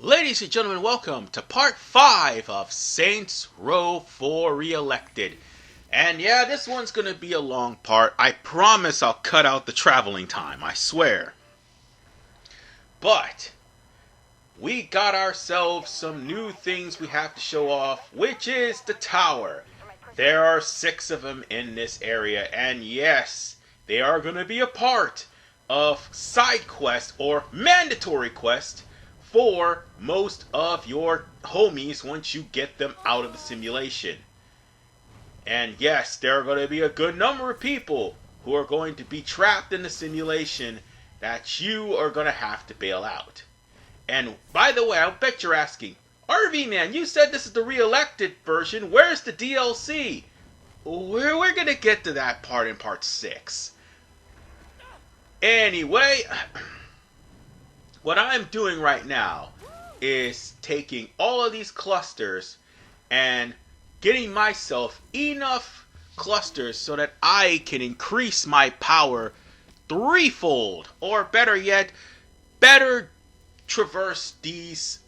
Ladies and gentlemen, welcome to part 5 of Saints Row 4 Re-elected. And yeah, this one's going to be a long part. I promise I'll cut out the traveling time, I swear. But we got ourselves some new things we have to show off, which is the tower. There are 6 of them in this area, and yes, they are going to be a part of side quest or mandatory quest for most of your homies once you get them out of the simulation. And yes, there are going to be a good number of people who are going to be trapped in the simulation that you are going to have to bail out. And by the way, I'll bet you're asking, RV Man, you said this is the re-elected version. Where's the DLC? We're going to get to that part in part 6. Anyway, what I'm doing right now is taking all of these clusters and getting myself enough clusters so that I can increase my power threefold, or better yet, better traverse these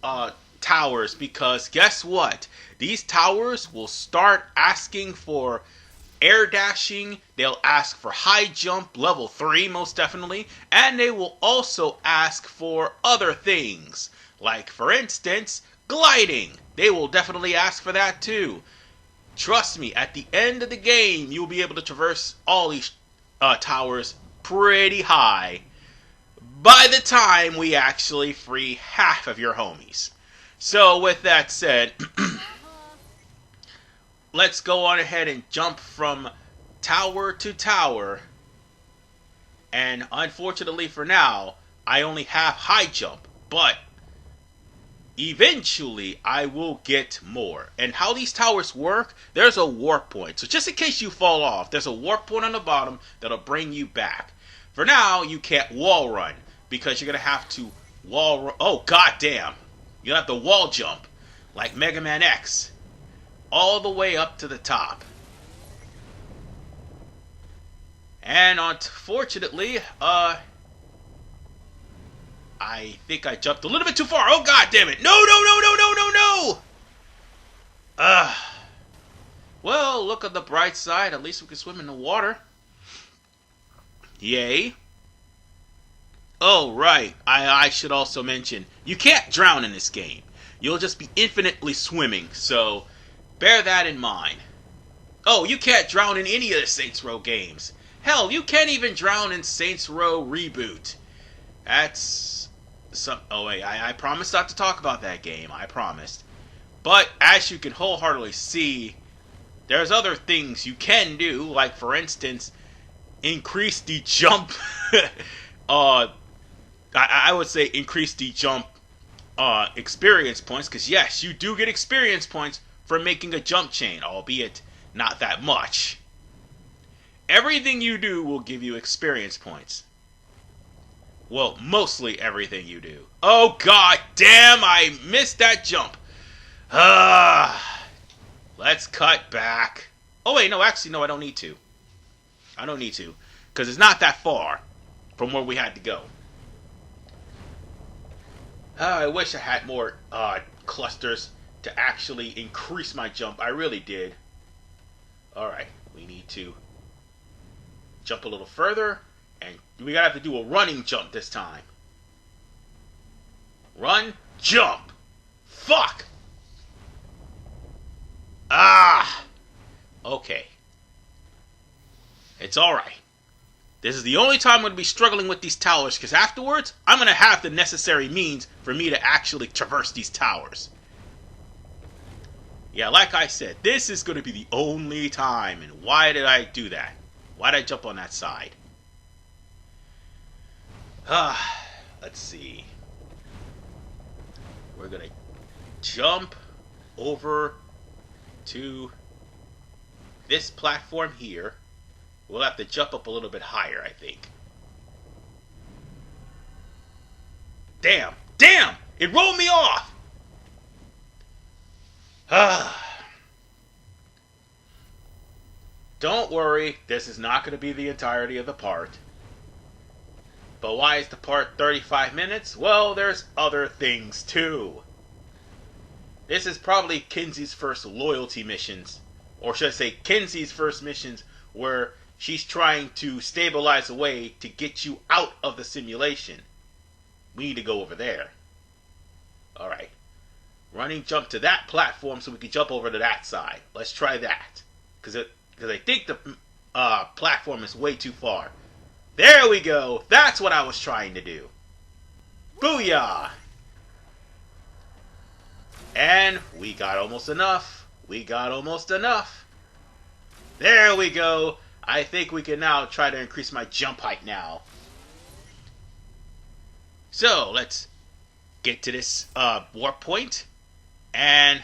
towers, because guess what? These towers will start asking for air dashing, they'll ask for high jump, level 3 most definitely, and they will also ask for other things, like for instance, gliding. They will definitely ask for that too. Trust me, at the end of the game, you'll be able to traverse all these towers pretty high by the time we actually free half of your homies. So with that said, let's go on ahead and jump from tower to tower. And unfortunately for now, I only have high jump, but eventually I will get more. And how these towers work, there's a warp point. So just in case you fall off, there's a warp point on the bottom that'll bring you back. For now, you can't wall run, because you're going to have to wall run. Oh, goddamn. You'll have to wall jump, like Mega Man X, all the way up to the top. And unfortunately, I think I jumped a little bit too far. Oh, god damn it. No. Well, look at the bright side. At least we can swim in the water. Yay. Oh, right. I should also mention, you can't drown in this game. You'll just be infinitely swimming, so bear that in mind. Oh, you can't drown in any of the Saints Row games. Hell, you can't even drown in Saints Row Reboot. That's some... Oh, wait, I promised not to talk about that game. I promised. But, as you can wholeheartedly see, there's other things you can do, like, for instance, increase the jump... I would say increase the jump experience points, because yes, you do get experience points for making a jump chain, albeit not that much. Everything you do will give you experience points. Well, mostly everything you do. Oh god damn, I missed that jump. Let's cut back. Oh wait, no, actually no, I don't need to. I don't need to, because it's not that far from where we had to go. I wish I had more clusters to actually increase my jump. I really did. Alright, we need to jump a little further, and we gotta have to do a running jump this time. Run, jump! Fuck! Okay. It's alright. This is the only time I'm going to be struggling with these towers, because afterwards, I'm going to have the necessary means for me to actually traverse these towers. Yeah, like I said, this is going to be the only time, and why did I do that? Why did I jump on that side? Let's see. We're going to jump over to this platform here. We'll have to jump up a little bit higher, I think. Damn! It rolled me off! Don't worry, this is not going to be the entirety of the part. But why is the part 35 minutes? Well, there's other things too. This is probably Kinsey's first loyalty missions. Or should I say Kinsey's first missions where she's trying to stabilize a way to get you out of the simulation. We need to go over there. Alright. Running jump to that platform so we can jump over to that side. Let's try that. Because I think the platform is way too far. There we go. That's what I was trying to do. Booyah! And we got almost enough. We got almost enough. There we go. I think we can now try to increase my jump height now. So, let's get to this warp point. And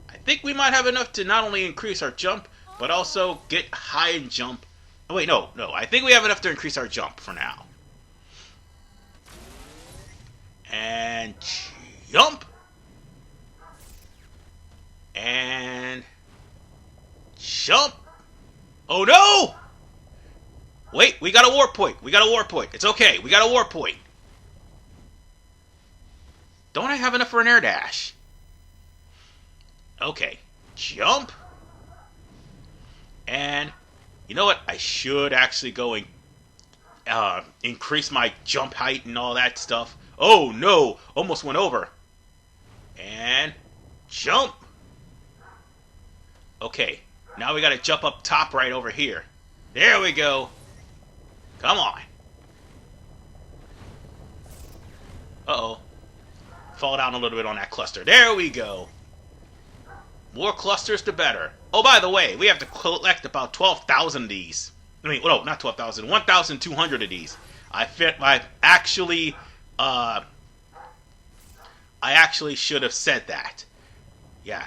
I think we might have enough to not only increase our jump, but also get high and jump. Oh, wait, no. I think we have enough to increase our jump for now. And jump. And jump. Oh no! Wait, we got a warp point. It's okay. We got a warp point. Don't I have enough for an air dash? Okay. Jump. And you know what? I should actually go and increase my jump height and all that stuff. Oh no! Almost went over. And jump. Okay. Now we gotta jump up top right over here. There we go. Come on. Uh-oh. Fall down a little bit on that cluster. There we go. More clusters, the better. Oh, by the way, we have to collect about 12,000 of these. I mean, no, not 12,000. 1,200 of these. I actually should have said that. Yeah.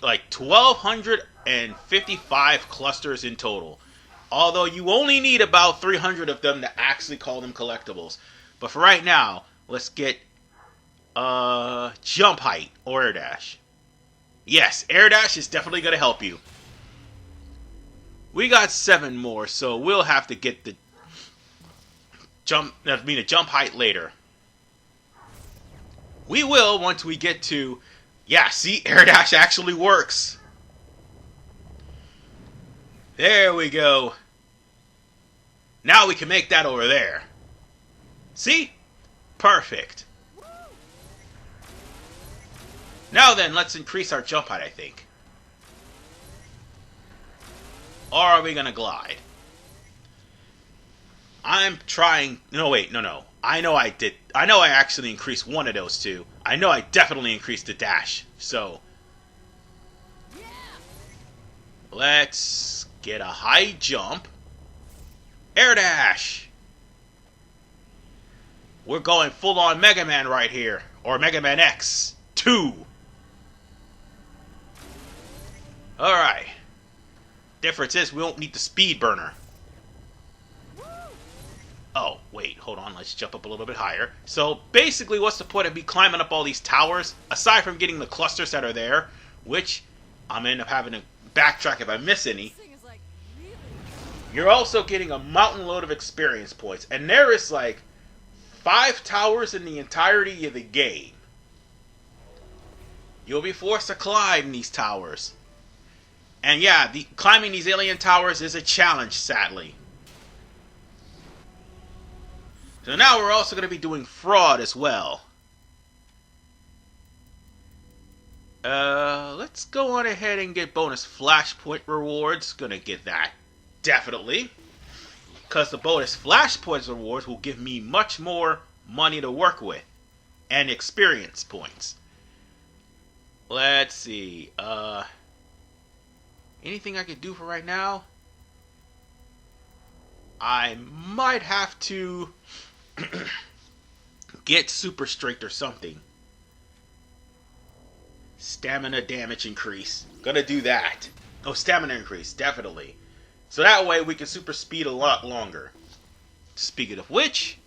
Like 1,255 clusters in total. Although you only need about 300 of them to actually call them collectibles. But for right now, let's get jump height or air dash. Yes, air dash is definitely going to help you. We got 7 more, so we'll have to get the jump height later. We will once we get to... Yeah, see, air dash actually works. There we go. Now we can make that over there. See? Perfect. Now then, let's increase our jump height, I think. Or are we going to glide? I'm trying... No, wait, no. I know I did. I know I actually increased one of those two. I know I definitely increased the dash. So, let's get a high jump. Air dash. We're going full on Mega Man right here. Or Mega Man X 2. Alright. Difference is we won't need the speed burner. Oh, wait, hold on, let's jump up a little bit higher. So, basically, what's the point of me climbing up all these towers? Aside from getting the clusters that are there, which I'm going to end up having to backtrack if I miss any. You're also getting a mountain load of experience points. And there is, like, 5 towers in the entirety of the game. You'll be forced to climb these towers. And yeah, climbing these alien towers is a challenge, sadly. So now we're also going to be doing fraud as well. Let's go on ahead and get bonus flashpoint rewards. Gonna get that. Definitely. Because the bonus flashpoints rewards will give me much more money to work with. And experience points. Let's see. Anything I could do for right now? I might have to get super strength or something. Stamina damage increase. Gonna do that. Oh, stamina increase, definitely. So that way we can super speed a lot longer. Speaking of which,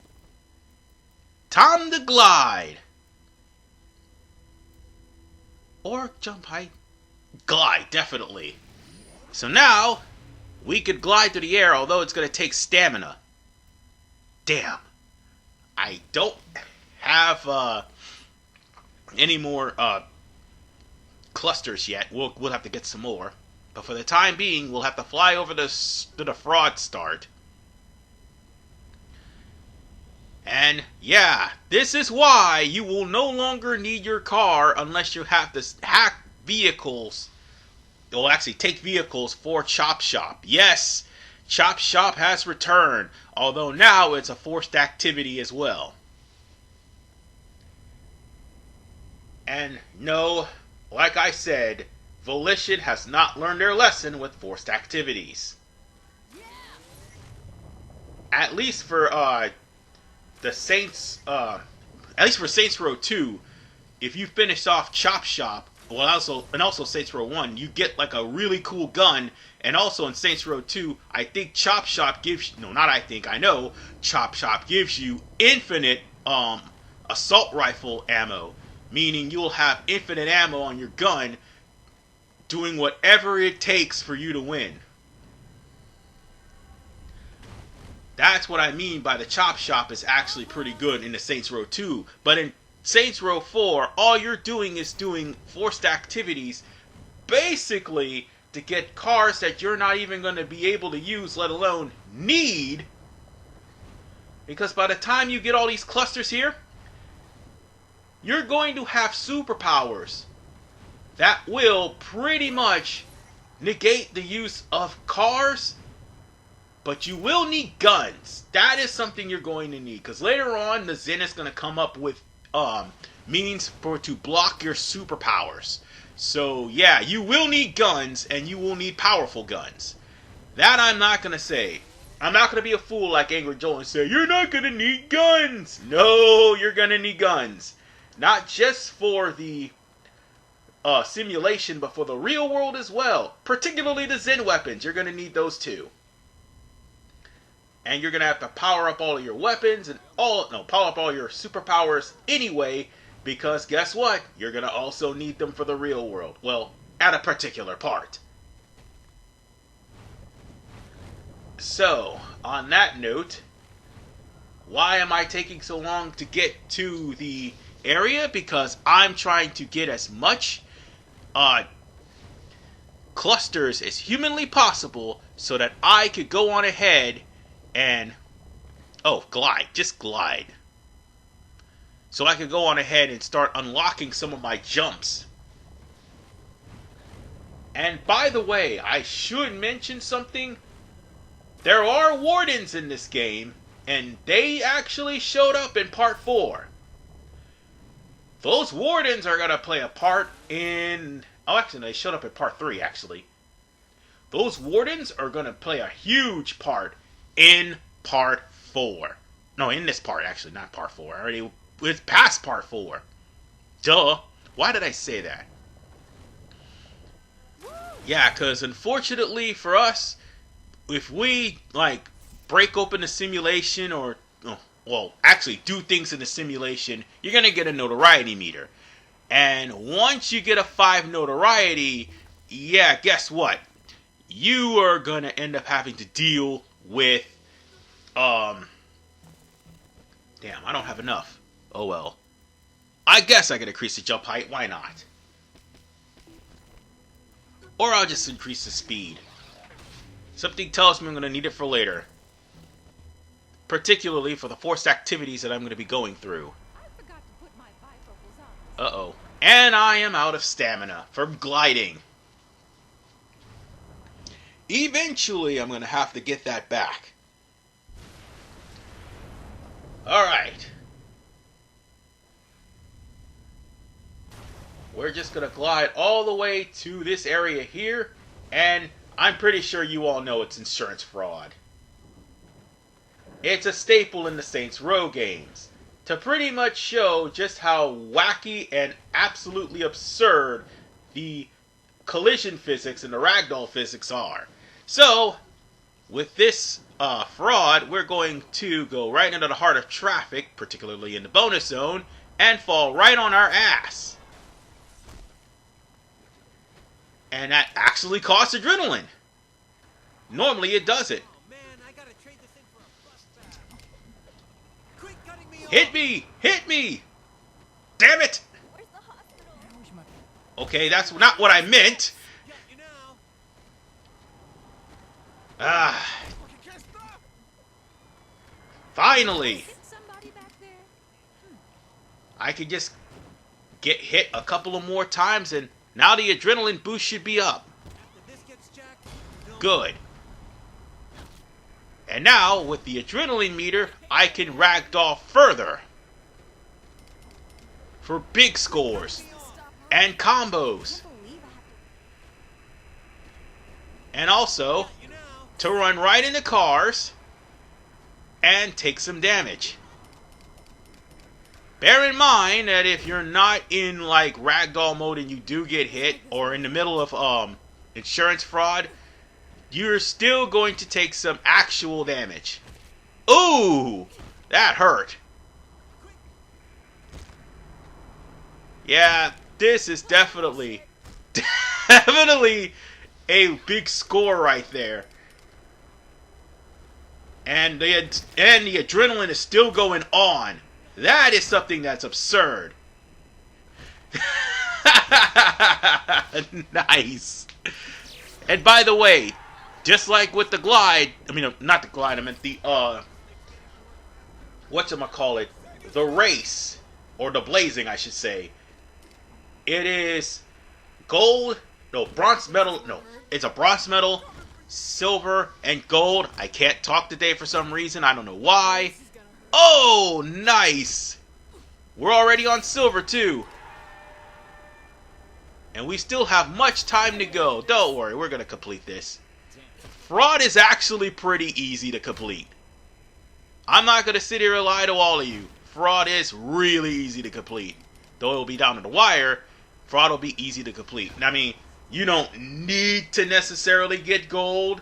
time to glide. Or jump height. Glide, definitely. So now, we could glide through the air, although it's going to take stamina. damn. I don't have any more clusters yet. We'll have to get some more. But for the time being, we'll have to fly over to the fraud start. And yeah, this is why you will no longer need your car unless you have to hack vehicles. Well, actually take vehicles for Chop Shop. Yes, Chop Shop has returned, although now it's a forced activity as well. And no, like I said, Volition has not learned their lesson with forced activities. At least for the Saints, at least for Saints Row 2, if you finish off Chop Shop, well, also Saints Row 1, you get like a really cool gun, and also in Saints Row 2, I think Chop Shop gives, no, not I think, I know, Chop Shop gives you infinite assault rifle ammo, meaning you'll have infinite ammo on your gun, doing whatever it takes for you to win. That's what I mean by the Chop Shop is actually pretty good in the Saints Row 2. But in Saints Row 4, all you're doing is doing forced activities basically to get cars that you're not even going to be able to use, let alone need. Because by the time you get all these clusters here, you're going to have superpowers that will pretty much negate the use of cars. But you will need guns. That is something you're going to need. Because later on, the Zen is going to come up with means to block your superpowers. So, yeah, you will need guns, and you will need powerful guns. That I'm not going to say. I'm not going to be a fool like Angry Joel and say, you're not going to need guns. No, you're going to need guns. Not just for the simulation, but for the real world as well. Particularly the Zen weapons. You're going to need those too. And you're going to have to power up all of your weapons and power up all your superpowers anyway, because guess what? You're going to also need them for the real world. Well, at a particular part. So, on that note, why am I taking so long to get to the area? Because I'm trying to get as much clusters as humanly possible so that I could go on ahead and just glide. So I could go on ahead and start unlocking some of my jumps. And by the way, I should mention something. There are wardens in this game, and they actually showed up in part 4. Those wardens are going to play a part in... Oh, actually, they showed up in part 3, actually. Those wardens are going to play a huge part in part 4. No, in this part, actually, not part 4. I already was past part 4. Duh. Why did I say that? Yeah, because unfortunately for us, if we, break open the simulation or, actually do things in the simulation, you're going to get a notoriety meter. And once you get a 5 notoriety, yeah, guess what? You are going to end up having to deal with, damn, I don't have enough. Oh well. I guess I can increase the jump height, why not? Or I'll just increase the speed. Something tells me I'm going to need it for later. Particularly for the forced activities that I'm going to be going through. Uh-oh. And I am out of stamina from gliding. Eventually, I'm going to have to get that back. Alright. We're just going to glide all the way to this area here. And I'm pretty sure you all know it's insurance fraud. It's a staple in the Saints Row games. To pretty much show just how wacky and absolutely absurd the collision physics and the ragdoll physics are. So, with this fraud, we're going to go right into the heart of traffic, particularly in the bonus zone, and fall right on our ass. And that actually costs adrenaline. Normally it doesn't. Hit me! Hit me! Damn it! Okay, that's not what I meant. Ah. Finally! I could just get hit a couple of more times and now the adrenaline boost should be up. Good. And now, with the adrenaline meter, I can ragdoll further. For big scores. And combos. And also, to run right into cars and take some damage. Bear in mind that if you're not in like ragdoll mode and you do get hit, or in the middle of insurance fraud, you're still going to take some actual damage. Ooh, that hurt. Yeah, this is definitely a big score right there. And the adrenaline is still going on. That is something that's absurd. Nice. And by the way, just like with the glide, I mean, not the glide, I meant the, whatchamacallit, the race, or the blazing, I should say. It is gold, no, bronze medal, no, it's a bronze medal, silver, and gold. I can't talk today for some reason, I don't know why. Oh, nice! We're already on silver, too. And we still have much time to go. Don't worry, we're going to complete this. Fraud is actually pretty easy to complete. I'm not going to sit here and lie to all of you. Fraud is really easy to complete. Though it will be down to the wire, fraud will be easy to complete. I mean, you don't need to necessarily get gold,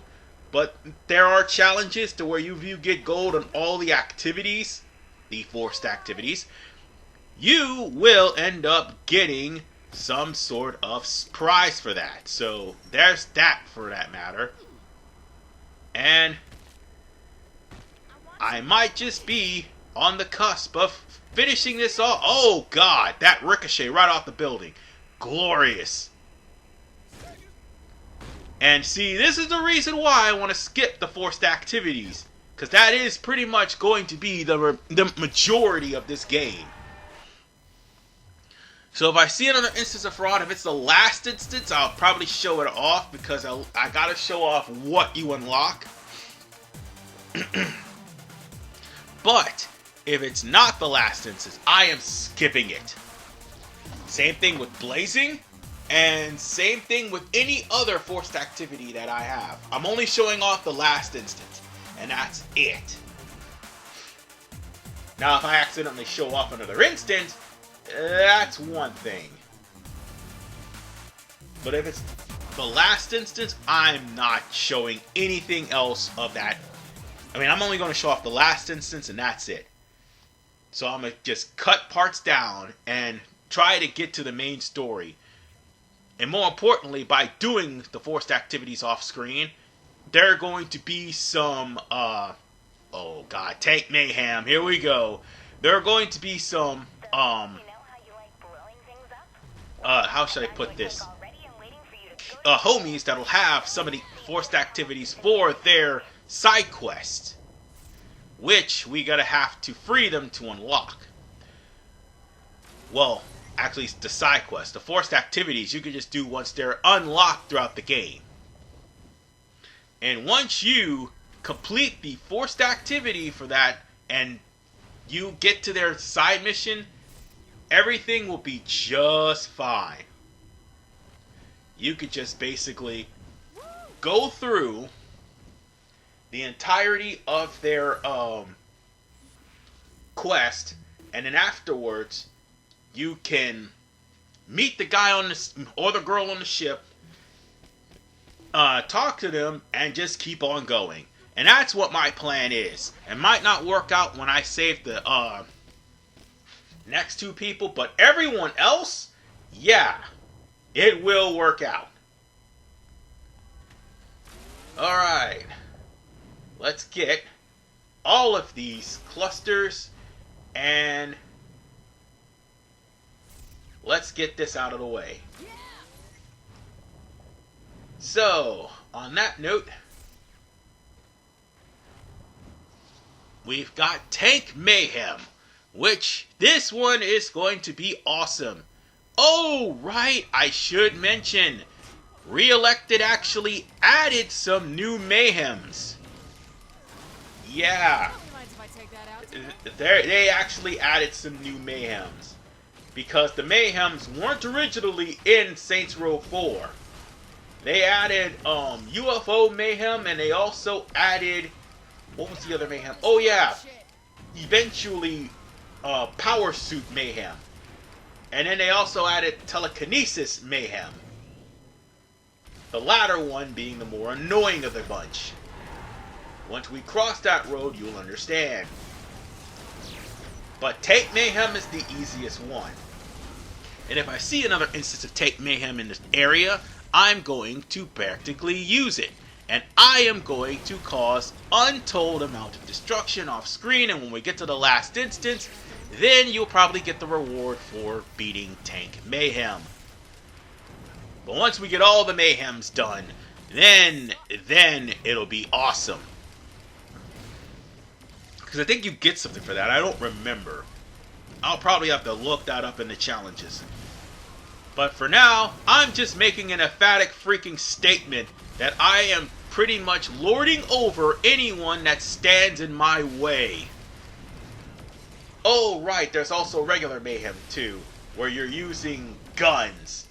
but there are challenges to where if you get gold on all the activities, the forced activities, you will end up getting some sort of prize for that. So there's that for that matter. And I might just be on the cusp of finishing this off. Oh god, that ricochet right off the building. Glorious. And see, this is the reason why I want to skip the forced activities. Because that is pretty much going to be the majority of this game. So if I see another instance of fraud, if it's the last instance, I'll probably show it off. Because I got to show off what you unlock. But if it's not the last instance, I am skipping it. Same thing with blazing. And same thing with any other forced activity that I have. I'm only showing off the last instance. And that's it. Now if I accidentally show off another instance, that's one thing. But if it's the last instance, I'm not showing anything else of that. I mean, I'm only going to show off the last instance and that's it. So I'm going to just cut parts down and try to get to the main story. And more importantly, by doing the forced activities off screen, there are going to be some, oh god, tank mayhem, here we go. There are going to be some, how should I put this? Homies that'll have some of the forced activities for their side quest, which we gotta have to free them to unlock. Well, actually, it's the side quest. The forced activities you can just do once they're unlocked throughout the game. And once you complete the forced activity for that and you get to their side mission, everything will be just fine. You could just basically go through the entirety of their quest, and then afterwards you can meet the guy on the or the girl on the ship, talk to them, and just keep on going. And that's what my plan is. It might not work out when I save the next two people, but everyone else, yeah, it will work out. Alright, let's get all of these clusters And let's get this out of the way. So, on that note, we've got Tank Mayhem, which this one is going to be awesome. Oh, right, I should mention, Reelected actually added some new Mayhems. Yeah, they actually added some new Mayhems. Because the Mayhems weren't originally in Saints Row 4. They added UFO Mayhem, and they also added, what was the other Mayhem? Oh yeah, eventually Power Suit Mayhem. And then they also added Telekinesis Mayhem. The latter one being the more annoying of the bunch. Once we cross that road, you'll understand. But Tank Mayhem is the easiest one. And if I see another instance of Tank Mayhem in this area, I'm going to practically use it. And I am going to cause untold amount of destruction off screen, and when we get to the last instance, then you'll probably get the reward for beating Tank Mayhem. But once we get all the Mayhems done, then it'll be awesome. Because I think you get something for that. I don't remember. I'll probably have to look that up in the challenges. But for now, I'm just making an emphatic freaking statement that I am pretty much lording over anyone that stands in my way. Oh right, there's also regular Mayhem too, where you're using guns.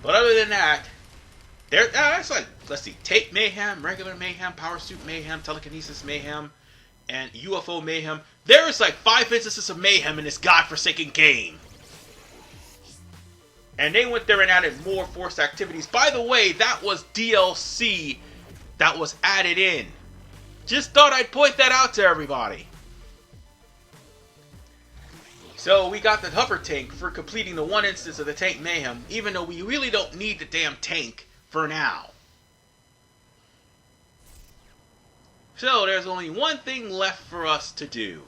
But other than that, it's like, let's see, Tank Mayhem, regular Mayhem, Power Suit Mayhem, Telekinesis Mayhem, and UFO Mayhem. There's like 5 instances of Mayhem in this godforsaken game. And they went there and added more forced activities. By the way, that was DLC that was added in. Just thought I'd point that out to everybody. So we got the hover tank for completing the one instance of the Tank Mayhem, even though we really don't need the damn tank for now. So there's only one thing left for us to do.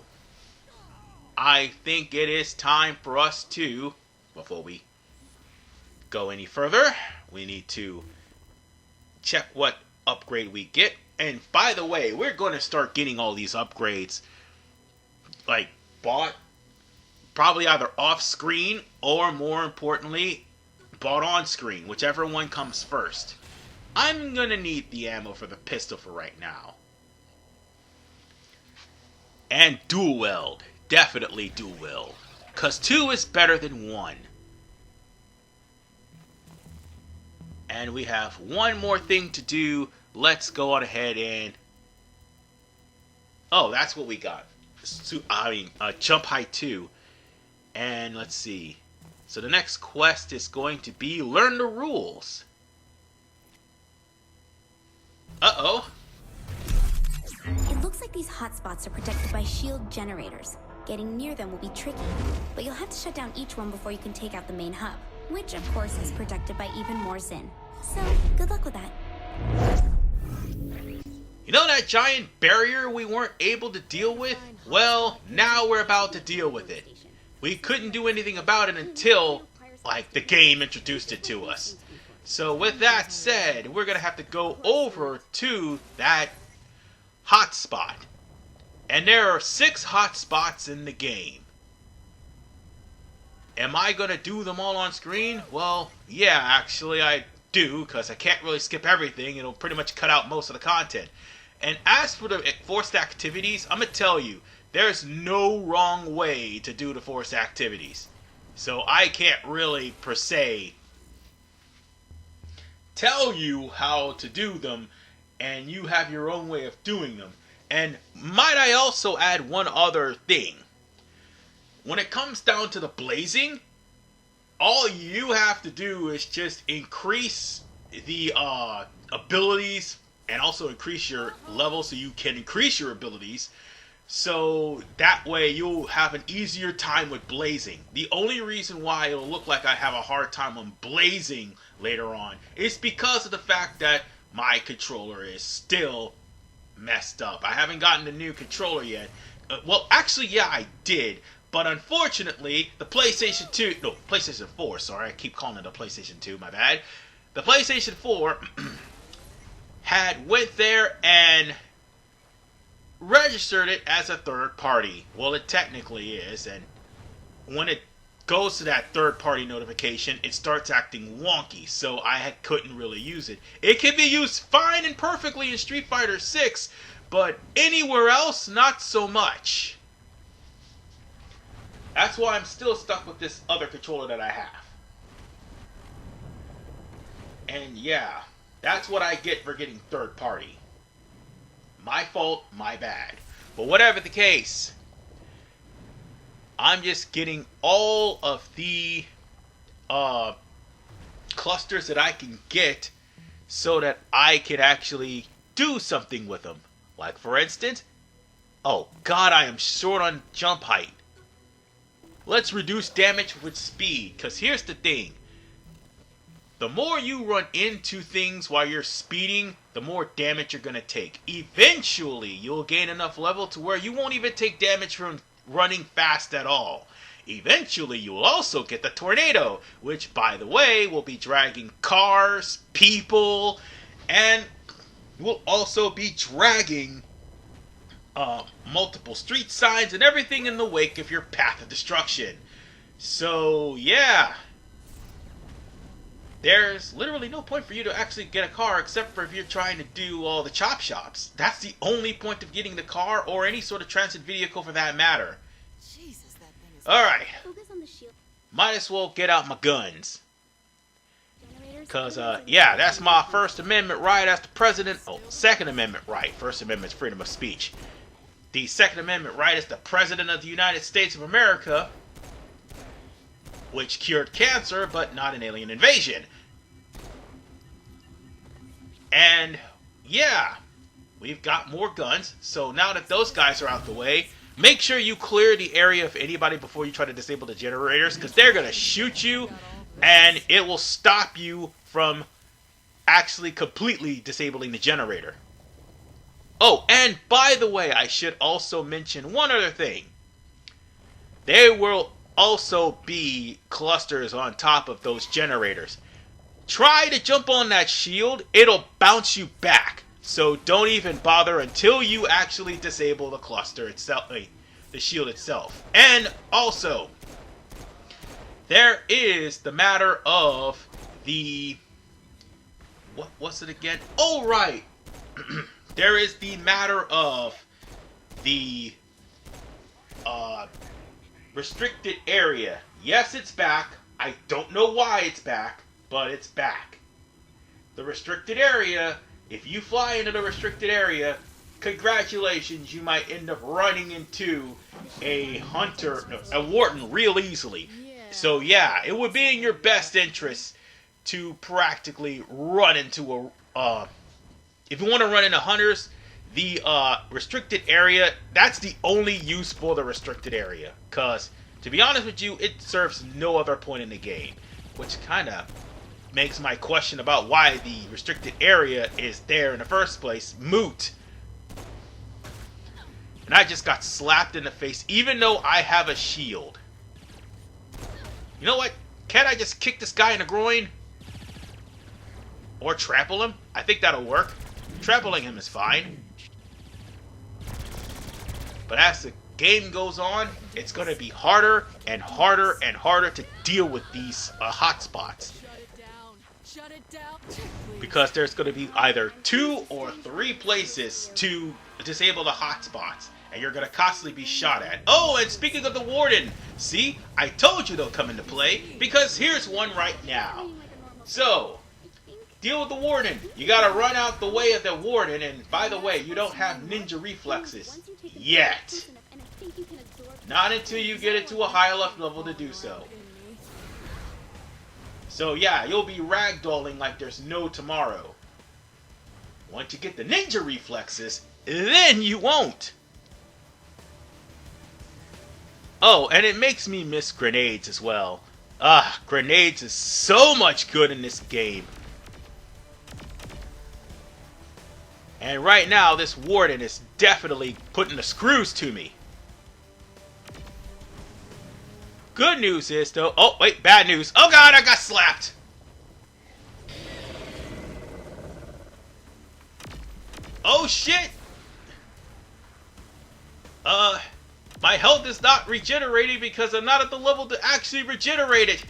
I think it is time for us to, before we go any further, we need to check what upgrade we get. And by the way, we're going to start getting all these upgrades like bought probably either off screen or, more importantly, bought on screen, whichever one comes first. I'm going to need the ammo for the pistol for right now. And dual wield, definitely dual wield, cause 2 is better than 1. And we have one more thing to do. Let's go on ahead and... Oh, that's what we got. Jump Height 2. And let's see. So the next quest is going to be Learn the Rules. Uh-oh. It looks like these hotspots are protected by shield generators. Getting near them will be tricky, but you'll have to shut down each one before you can take out the main hub, which of course is protected by even more Zin. So, good luck with that. You know that giant barrier we weren't able to deal with? Well, now we're about to deal with it. We couldn't do anything about it until, like, the game introduced it to us. So with that said, we're gonna have to go over to that hotspot. And there are 6 hotspots in the game. Am I gonna do them all on screen? Well, yeah, actually I do, because I can't really skip everything. It'll pretty much cut out most of the content. And as for the forced activities, I'm gonna tell you, there's no wrong way to do the forced activities. So I can't really, per se, tell you how to do them, and you have your own way of doing them. And might I also add one other thing. When it comes down to the blazing, all you have to do is just increase the abilities and also increase your level so you can increase your abilities. So that way you'll have an easier time with blazing. The only reason why it'll look like I have a hard time on blazing later on is because of the fact that my controller is still messed up. I haven't gotten the new controller yet Well, actually, yeah, I did. But unfortunately, the PlayStation 2... No, PlayStation 4, sorry. I keep calling it a PlayStation 2, my bad. The PlayStation 4 went there and registered it as a third party. Well, it technically is, and when it goes to that third party notification, it starts acting wonky, so I couldn't really use it. It can be used fine and perfectly in Street Fighter 6, but anywhere else, not so much. That's why I'm still stuck with this other controller that I have. And yeah, that's what I get for getting third party. My fault, my bad. But whatever the case, I'm just getting all of the clusters that I can get so that I can actually do something with them. Like, for instance, oh god, I am short on jump height. Let's reduce damage with speed, because here's the thing. The more you run into things while you're speeding, the more damage you're going to take. Eventually, you'll gain enough level to where you won't even take damage from running fast at all. Eventually, you'll also get the tornado, which, by the way, will be dragging cars, people, and will also be dragging multiple street signs and everything in the wake of your path of destruction. So, yeah. There's literally no point for you to actually get a car except for if you're trying to do all the chop shops. That's the only point of getting the car or any sort of transit vehicle for that matter. Jesus, that thing is... Alright. Focus on the shield. Might as well get out my guns. Because, yeah, that's my First Amendment right as the president. Oh, Second Amendment right. First Amendment is freedom of speech. The Second Amendment right as the president of the United States of America, which cured cancer, but not an alien invasion. And, yeah, we've got more guns. So now that those guys are out the way, make sure you clear the area of anybody before you try to disable the generators, because they're going to shoot you, and it will stop you from actually completely disabling the generator. Oh, and by the way, I should also mention one other thing. There will also be clusters on top of those generators. Try to jump on that shield, it'll bounce you back. So don't even bother until you actually disable the cluster itself, the shield itself. And also, there is the matter of the... What's it again? Oh, right! There is the matter of the restricted area. Yes, it's back. I don't know why it's back, but it's back. The restricted area, if you fly into the restricted area, congratulations, you might end up running into a warden real easily. So yeah, it would be in your best interest to practically run into a... if you want to run into hunters, the restricted area, that's the only use for the restricted area. Because, to be honest with you, it serves no other point in the game. Which kind of makes my question about why the restricted area is there in the first place moot. And I just got slapped in the face, even though I have a shield. You know what? Can't I just kick this guy in the groin? Or trample him? I think that'll work. Trampling him is fine. But as the game goes on, it's going to be harder and harder and harder to deal with these hotspots. Shut it down. Because there's going to be either 2 or 3 places to disable the hotspots. And you're going to constantly be shot at. Oh, and speaking of the warden, see? I told you they'll come into play, because here's one right now. So, deal with the warden. You gotta run out the way of the warden, and by the way, you don't have ninja reflexes. Yet. Not until you get it to a high enough level to do so. So yeah, you'll be ragdolling like there's no tomorrow. Once you get the ninja reflexes, then you won't. Oh, and it makes me miss grenades as well. Grenades is so much good in this game. And right now, this warden is definitely putting the screws to me. good news is, though... Oh, wait, bad news. Oh, God, I got slapped. Oh, shit. My health is not regenerating because I'm not at the level to actually regenerate it.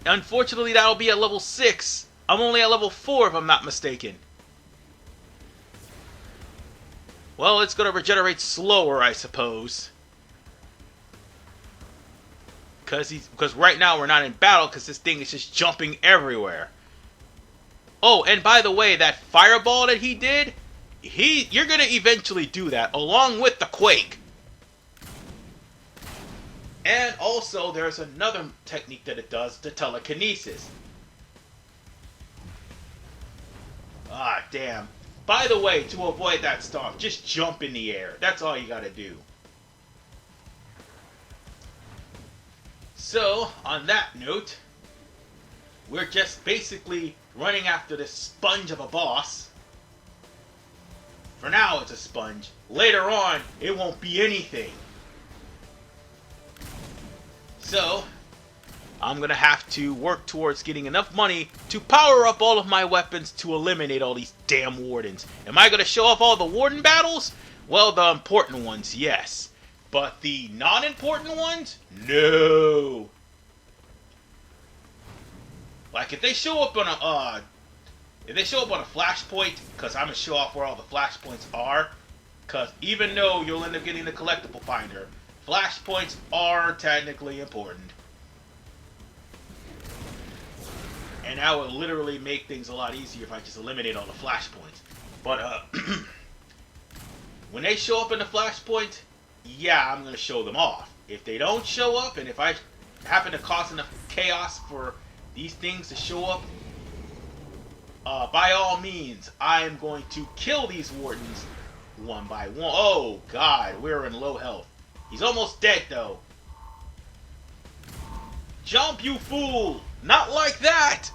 Unfortunately, that'll be at level 6. I'm only at level 4 if I'm not mistaken. Well, it's gonna regenerate slower, I suppose. Because right now we're not in battle because this thing is just jumping everywhere. Oh, and by the way, that fireball that he did, you're gonna eventually do that along with the quake. And also, there's another technique that it does, the telekinesis. Ah, damn. By the way, to avoid that storm, just jump in the air. That's all you gotta do. So, on that note, we're just basically running after this sponge of a boss. For now, it's a sponge. Later on, it won't be anything. So, I'm gonna have to work towards getting enough money to power up all of my weapons to eliminate all these damn wardens. Am I gonna show off all the warden battles? Well, the important ones, yes. But the non-important ones? No. Like if they show up on a flashpoint, because I'm gonna show off where all the flashpoints are. Because even though you'll end up getting the collectible finder, flashpoints are technically important. And that would literally make things a lot easier if I just eliminate all the flashpoints. But when they show up in the flashpoint, yeah, I'm going to show them off. If they don't show up, and if I happen to cause enough chaos for these things to show up, by all means, I am going to kill these wardens one by one. Oh, God, we're in low health. He's almost dead, though. Jump, you fool! Not like that!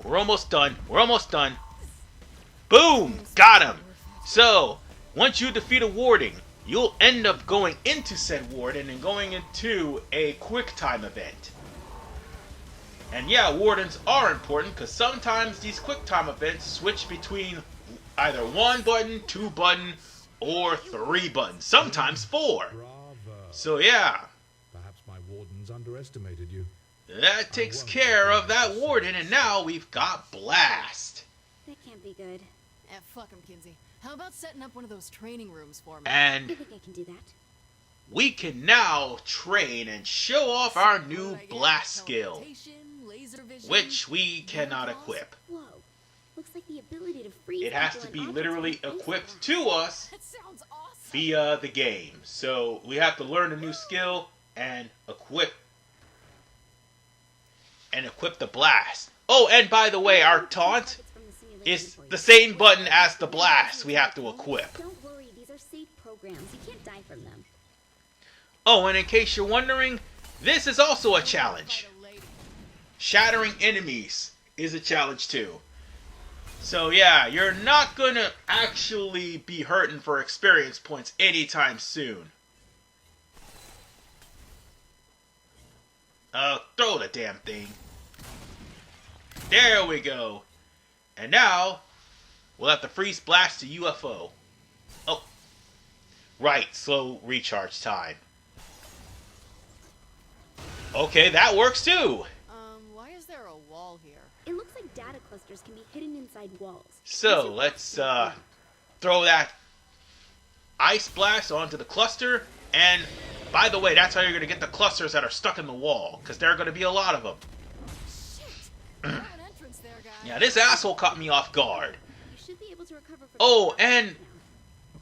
We're almost done. We're almost done. Boom! Got him! So, once you defeat a warden, you'll end up going into said warden and going into a quick time event. And yeah, wardens are important because sometimes these quick time events switch between either 1 button, 2 button, or 3 buttons. Sometimes 4. Bravo. So yeah. Perhaps my wardens underestimated you. That takes care of that warden, and now we've got Blast. That can't be good. Fuck him, Kinsey. How about setting up one of those training rooms for me? I And think I can do that. we can now train and show off our new What I get? Blast skill, Teleportation, laser vision, which we cannot equip. Whoa. Looks like the ability to freeze It has people to be and literally objects with equipped face to us That sounds awesome. via the game. So we have to learn a new skill and equip the blast. Oh, and by the way, our taunt is the same button as the blast we have to equip. Don't worry, these are safe programs. You can't die from them. Oh, and in case you're wondering, this is also a challenge. Shattering enemies is a challenge too. So yeah, you're not gonna actually be hurting for experience points anytime soon. Throw the damn thing. There we go. And now, we'll have to freeze blast the UFO. Oh. Right, slow recharge time. Okay, that works too. Why is there a wall here? It looks like data clusters can be hidden inside walls. So, let's throw that ice blast onto the cluster. And, by the way, that's how you're going to get the clusters that are stuck in the wall. Because there are going to be a lot of them. Shit! An entrance there, guys. Yeah, this asshole caught me off guard. You should be able to recover from Oh, and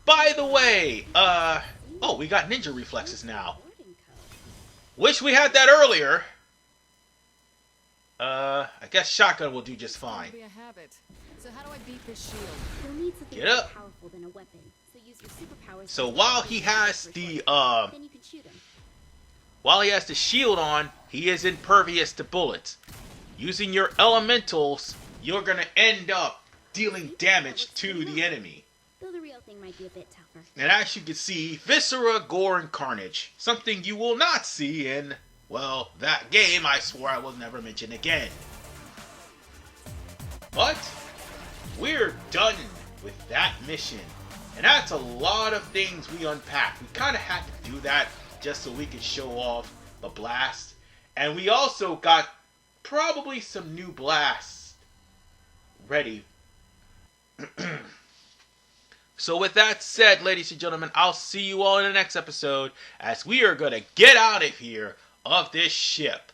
by the way, oh, we got ninja reflexes now. Wish we had that earlier. I guess shotgun will do just fine. It'll be a habit. So how do I beat this shield? You'll need something Get more up. powerful than a weapon. So use your superpowers. So while he has the then you can shoot him. while he has the shield on, he is impervious to bullets. Using your elementals, you're gonna end up dealing damage to the enemy. Though the real thing might be a bit tougher. And as you can see, viscera, gore, and carnage. Something you will not see in, well, that game I swore I will never mention again. But we're done with that mission. And that's a lot of things we unpacked. We kind of had to do that just so we could show off the blast. And we also got probably some new blasts ready. So with that said, ladies and gentlemen, I'll see you all in the next episode as we are going to get out of here of this ship.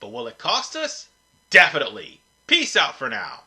But will it cost us? Definitely. Peace out for now.